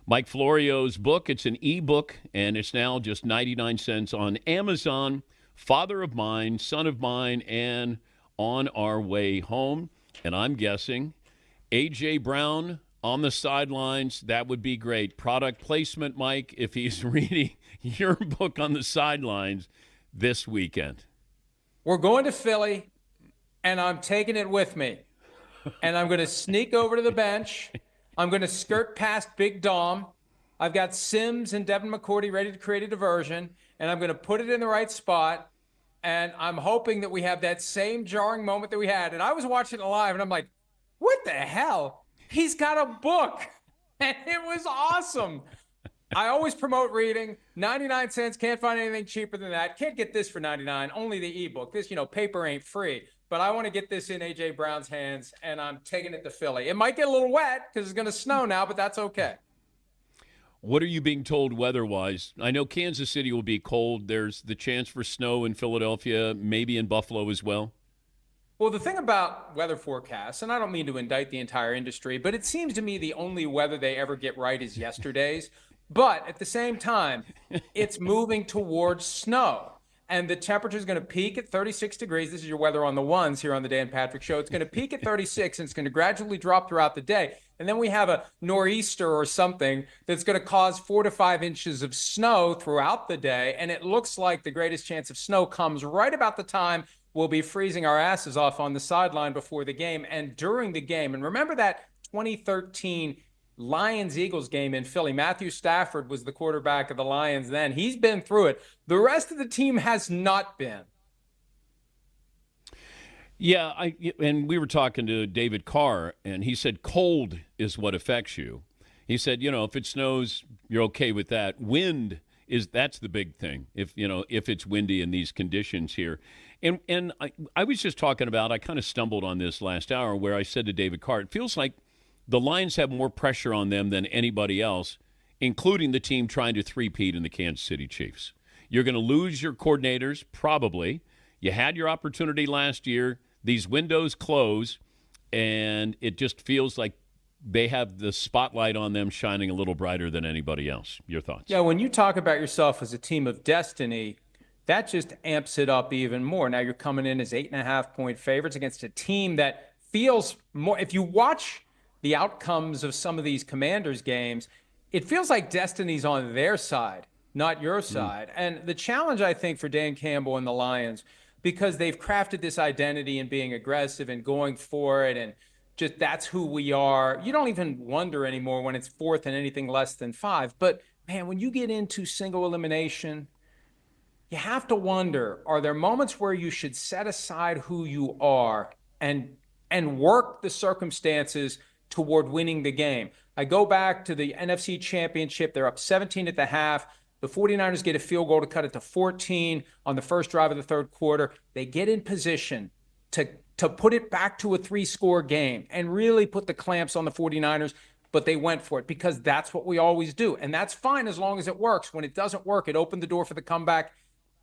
Mike Florio's book. It's an ebook, and it's now just 99 cents on Amazon. Father of Mine, Son of Mine, and On Our Way Home. And I'm guessing A.J. Brown on the sidelines, that would be great. Product placement, Mike, if he's reading your book on the sidelines this weekend. We're going to Philly, and I'm taking it with me. And I'm going to sneak over to the bench. I'm going to skirt past Big Dom. I've got Sims and Devin McCourty ready to create a diversion, and I'm going to put it in the right spot. And I'm hoping that we have that same jarring moment that we had. And I was watching it live, and I'm like, what the hell? He's got a book. And it was awesome. I always promote reading. 99 cents. Can't find anything cheaper than that. Can't get this for 99. Only the ebook. This, paper ain't free. But I want to get this in A.J. Brown's hands, and I'm taking it to Philly. It might get a little wet because it's going to snow now, but that's okay. What are you being told weather-wise? I know Kansas City will be cold. There's the chance for snow in Philadelphia, maybe in Buffalo as well. Well, the thing about weather forecasts, and I don't mean to indict the entire industry, but it seems to me the only weather they ever get right is yesterday's. But at the same time, it's moving towards snow. And the temperature is going to peak at 36 degrees. This is your weather on the ones here on the Dan Patrick Show. It's going to peak at 36, and it's going to gradually drop throughout the day. And then we have a nor'easter or something that's going to cause 4 to 5 inches of snow throughout the day. And it looks like the greatest chance of snow comes right about the time we'll be freezing our asses off on the sideline before the game and during the game. And remember that 2013 Lions-Eagles game in Philly. Matthew Stafford was the quarterback of the Lions then. He's been through it. The rest of the team has not been. Yeah, and we were talking to David Carr, and he said cold is what affects you. He said, if it snows, you're okay with that. Wind that's the big thing. If it's windy in these conditions here. And I was just talking about, I kind of stumbled on this last hour where I said to David Carr, it feels like the Lions have more pressure on them than anybody else, including the team trying to three-peat in the Kansas City Chiefs. You're going to lose your coordinators, probably. You had your opportunity last year. These windows close, and it just feels like they have the spotlight on them shining a little brighter than anybody else. Your thoughts? Yeah, when you talk about yourself as a team of destiny, that just amps it up even more. Now you're coming in as 8.5-point favorites against a team that feels more – if you watch – the outcomes of some of these Commanders games, it feels like destiny's on their side, not your side. And the challenge, I think, for Dan Campbell and the Lions, because they've crafted this identity in being aggressive and going for it, and just that's who we are. You don't even wonder anymore when it's fourth and anything less than 5. But, man, when you get into single elimination, you have to wonder, are there moments where you should set aside who you are and work the circumstances toward winning the game? I go back to the NFC Championship. They're up 17 at the half. The 49ers get a field goal to cut it to 14 on the first drive of the third quarter. They get in position to put it back to a 3-score game and really put the clamps on the 49ers, but they went for it because that's what we always do. And that's fine as long as it works. When it doesn't work, it opened the door for the comeback,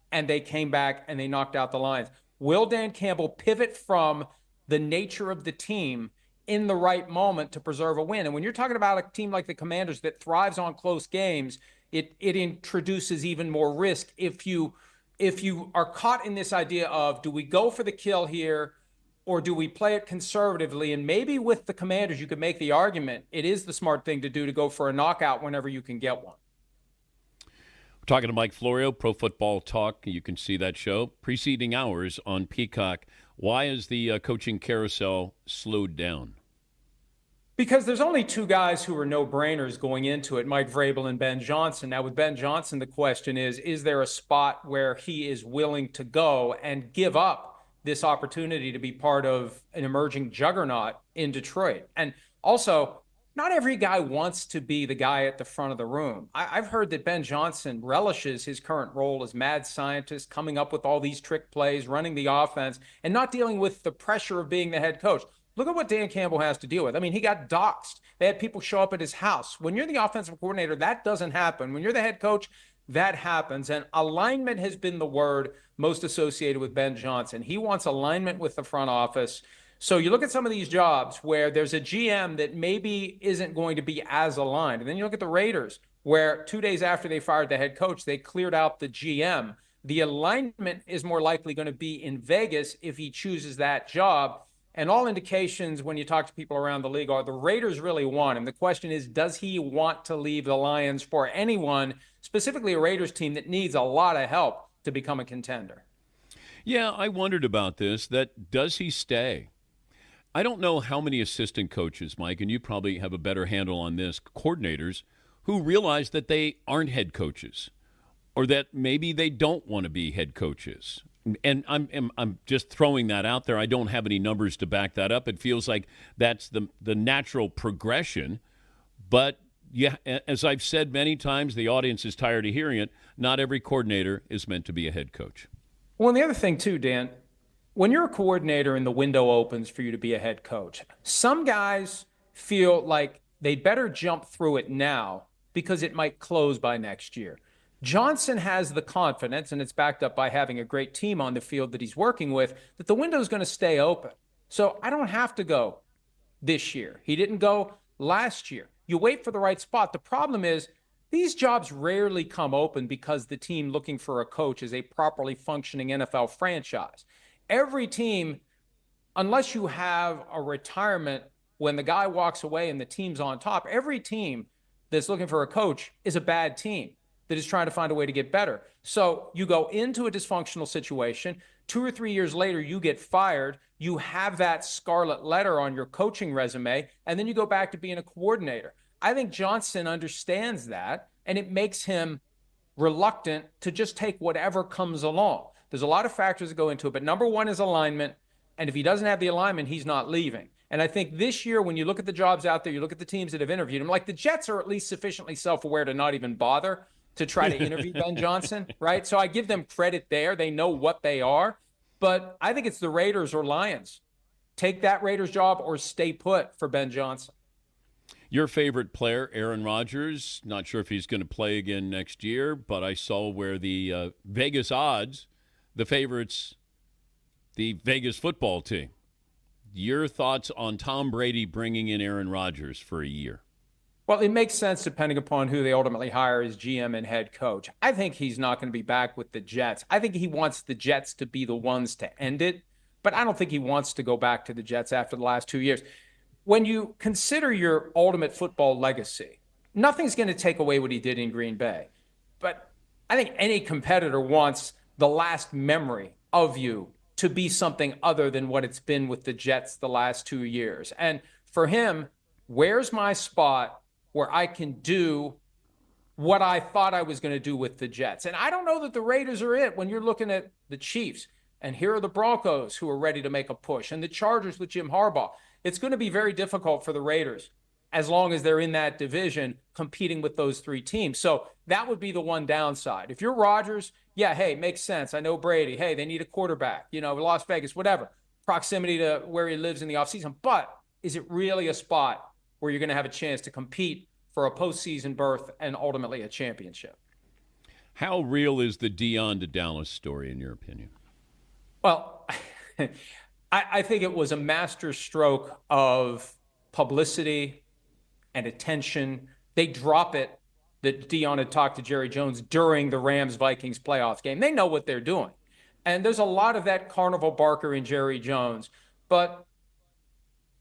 and they came back and they knocked out the Lions. Will Dan Campbell pivot from the nature of the team in the right moment to preserve a win? And when you're talking about a team like the Commanders that thrives on close games, it introduces even more risk if you are caught in this idea of, do we go for the kill here or do we play it conservatively? And maybe with the Commanders, you could make the argument it is the smart thing to do to go for a knockout whenever you can get one. We're talking to Mike Florio, Pro Football Talk. You can see that show preceding hours on Peacock. Why is the coaching carousel slowed down? Because there's only 2 guys who are no-brainers going into it, Mike Vrabel and Ben Johnson. Now, with Ben Johnson, the question is there a spot where he is willing to go and give up this opportunity to be part of an emerging juggernaut in Detroit? And also, not every guy wants to be the guy at the front of the room. I've heard that Ben Johnson relishes his current role as mad scientist, coming up with all these trick plays, running the offense, and not dealing with the pressure of being the head coach. Look at what Dan Campbell has to deal with. I mean, he got doxxed. They had people show up at his house. When you're the offensive coordinator, that doesn't happen. When you're the head coach, that happens. And alignment has been the word most associated with Ben Johnson. He wants alignment with the front office So you look at some of these jobs where there's a GM that maybe isn't going to be as aligned. And then you look at the Raiders, where 2 days after they fired the head coach, they cleared out the GM. The alignment is more likely going to be in Vegas if he chooses that job. And all indications when you talk to people around the league are the Raiders really want him. The question is, does he want to leave the Lions for anyone, specifically a Raiders team that needs a lot of help to become a contender? Yeah, I wondered about this, that does he stay? I don't know how many assistant coaches, Mike, and you probably have a better handle on this, coordinators who realize that they aren't head coaches or that maybe they don't want to be head coaches. And I'm just throwing that out there. I don't have any numbers to back that up. It feels like that's the natural progression. But yeah, as I've said many times, the audience is tired of hearing it. Not every coordinator is meant to be a head coach. Well, and the other thing too, Dan, when you're a coordinator and the window opens for you to be a head coach, some guys feel like they'd better jump through it now because it might close by next year. Johnson has the confidence, and it's backed up by having a great team on the field that he's working with, that the window is going to stay open. So I don't have to go this year. He didn't go last year. You wait for the right spot. The problem is these jobs rarely come open because the team looking for a coach is a properly functioning NFL franchise. Every team, unless you have a retirement when the guy walks away and the team's on top, every team that's looking for a coach is a bad team that is trying to find a way to get better. So you go into a dysfunctional situation. 2 or 3 years later, you get fired. You have that scarlet letter on your coaching resume, and then you go back to being a coordinator. I think Johnson understands that, and it makes him reluctant to just take whatever comes along. There's a lot of factors that go into it, but number one is alignment, and if he doesn't have the alignment, he's not leaving. And I think this year, when you look at the jobs out there, you look at the teams that have interviewed him, like the Jets are at least sufficiently self-aware to not even bother to try to interview Ben Johnson, right? So I give them credit there. They know what they are. But I think it's the Raiders or Lions. Take that Raiders job or stay put for Ben Johnson. Your favorite player, Aaron Rodgers, not sure if he's going to play again next year, but I saw where the Vegas odds, the favorites, the Vegas football team. Your thoughts on Tom Brady bringing in Aaron Rodgers for a year? Well, it makes sense depending upon who they ultimately hire as GM and head coach. I think he's not going to be back with the Jets. I think he wants the Jets to be the ones to end it, but I don't think he wants to go back to the Jets after the last 2 years. When you consider your ultimate football legacy, nothing's going to take away what he did in Green Bay. But I think any competitor wants the last memory of you to be something other than what it's been with the Jets the last 2 years. And for him, where's my spot where I can do what I thought I was going to do with the Jets? And I don't know that the Raiders are it when you're looking at the Chiefs. And here are the Broncos who are ready to make a push, and the Chargers with Jim Harbaugh. It's going to be very difficult for the Raiders as long as they're in that division competing with those three teams. So that would be the one downside. If you're Rodgers, yeah, hey, makes sense. I know Brady. Hey, they need a quarterback, Las Vegas, whatever. Proximity to where he lives in the offseason. But is it really a spot where you're going to have a chance to compete for a postseason berth and ultimately a championship? How real is the Dion to Dallas story, in your opinion? Well, I think it was a master stroke of publicity and attention. They drop it that Dion had talked to Jerry Jones during the Rams-Vikings playoffs game. They know what they're doing. And there's a lot of that carnival barker in Jerry Jones. But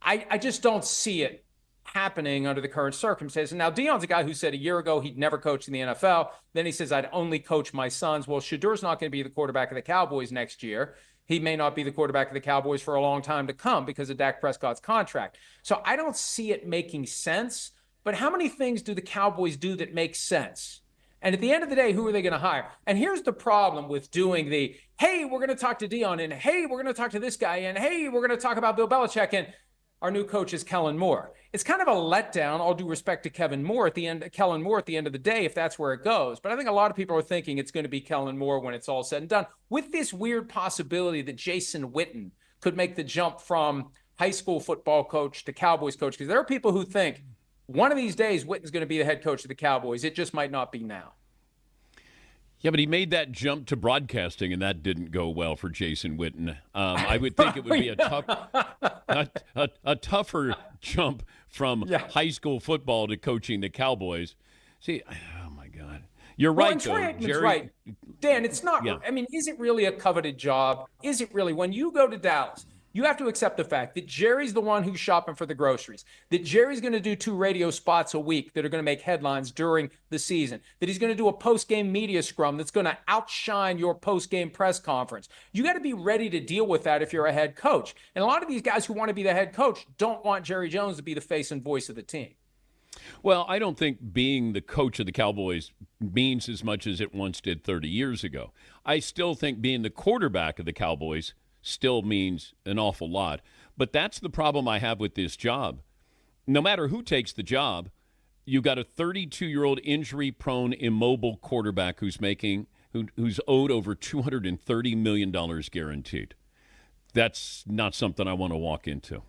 I just don't see it happening under the current circumstances. Now, Dion's a guy who said a year ago he'd never coach in the NFL. Then he says, I'd only coach my sons. Well, Shadur's not going to be the quarterback of the Cowboys next year. He may not be the quarterback of the Cowboys for a long time to come because of Dak Prescott's contract. So I don't see it making sense. But how many things do the Cowboys do that make sense? And at the end of the day, who are they going to hire? And here's the problem with doing the, hey, we're going to talk to Dion, and hey, we're going to talk to this guy, and hey, we're going to talk about Bill Belichick, and our new coach is Kellen Moore. It's kind of a letdown, all due respect to Kellen Moore at the end of the day, if that's where it goes. But I think a lot of people are thinking it's going to be Kellen Moore when it's all said and done, with this weird possibility that Jason Witten could make the jump from high school football coach to Cowboys coach. Because there are people who think one of these days Witten's going to be the head coach of the Cowboys. It just might not be now. Yeah, but he made that jump to broadcasting, and that didn't go well for Jason Witten. I would think it would be a tougher jump from high school football to coaching the Cowboys. See, oh my God, you're right, though, Jerry. Right. Dan, it's not. Yeah. I mean, is it really a coveted job? Is it really? When you go to Dallas, you have to accept the fact that Jerry's the one who's shopping for the groceries, that Jerry's going to do 2 radio spots a week that are going to make headlines during the season, that he's going to do a post-game media scrum that's going to outshine your post-game press conference. You got to be ready to deal with that if you're a head coach. And a lot of these guys who want to be the head coach don't want Jerry Jones to be the face and voice of the team. Well, I don't think being the coach of the Cowboys means as much as it once did 30 years ago. I still think being the quarterback of the Cowboys still means an awful lot. But that's the problem I have with this job. No matter who takes the job, you've got a 32-year-old injury-prone, immobile quarterback who's owed over $230 million guaranteed. That's not something I want to walk into.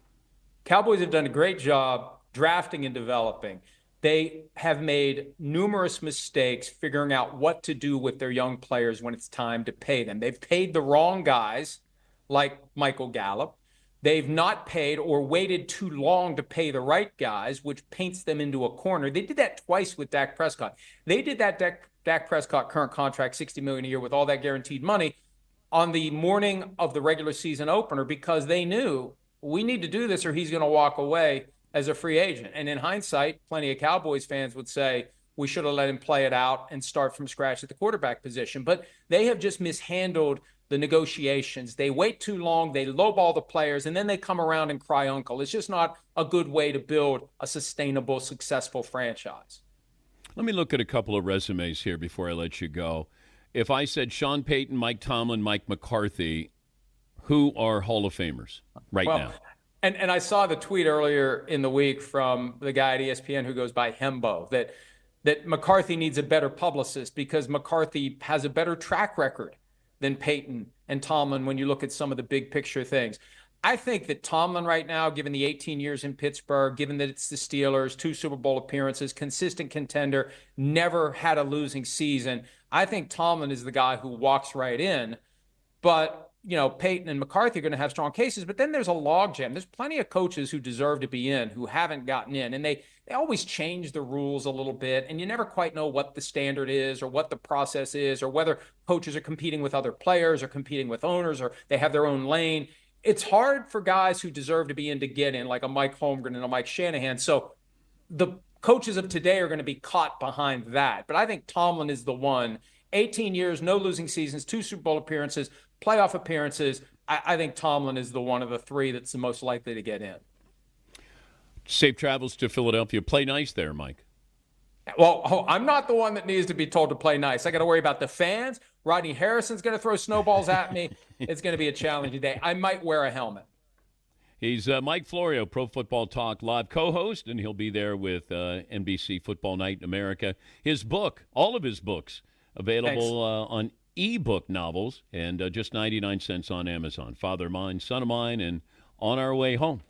Cowboys have done a great job drafting and developing. They have made numerous mistakes figuring out what to do with their young players when it's time to pay them. They've paid the wrong guys, like Michael Gallup. They've not paid or waited too long to pay the right guys, which paints them into a corner. They did that twice with Dak Prescott. They did that Dak Prescott current contract, $60 million a year with all that guaranteed money on the morning of the regular season opener because they knew we need to do this or he's going to walk away as a free agent. And in hindsight, plenty of Cowboys fans would say we should have let him play it out and start from scratch at the quarterback position. But they have just mishandled the negotiations. They wait too long, they lowball the players, and then they come around and cry uncle. It's just not a good way to build a sustainable, successful franchise. Let me look at a couple of resumes here before I let you go. If I said Sean Payton, Mike Tomlin, Mike McCarthy, who are Hall of Famers now? And I saw the tweet earlier in the week from the guy at ESPN who goes by Hembo that McCarthy needs a better publicist because McCarthy has a better track record than Payton and Tomlin when you look at some of the big picture things. I think that Tomlin right now, given the 18 years in Pittsburgh, given that it's the Steelers, 2 Super Bowl appearances, consistent contender, never had a losing season, I think Tomlin is the guy who walks right in. But Payton and McCarthy are going to have strong cases, but then there's a logjam. There's plenty of coaches who deserve to be in who haven't gotten in, and they always change the rules a little bit, and you never quite know what the standard is or what the process is or whether coaches are competing with other players or competing with owners or they have their own lane. It's hard for guys who deserve to be in to get in, like a Mike Holmgren and a Mike Shanahan. So the coaches of today are going to be caught behind that. But I think Tomlin is the one. 18 years, no losing seasons, 2 Super Bowl appearances, playoff appearances. I think Tomlin is the one of the 3 that's the most likely to get in. Safe travels to Philadelphia. Play nice there, Mike. Well, I'm not the one that needs to be told to play nice. I got to worry about the fans. Rodney Harrison's going to throw snowballs at me. It's going to be a challenging day. I might wear a helmet. He's Mike Florio, Pro Football Talk live co-host, and he'll be there with NBC Football Night in America. His book, all of his books, available on ebook novels and just 99 cents on Amazon. Father of Mine, Son of Mine, and On Our Way Home.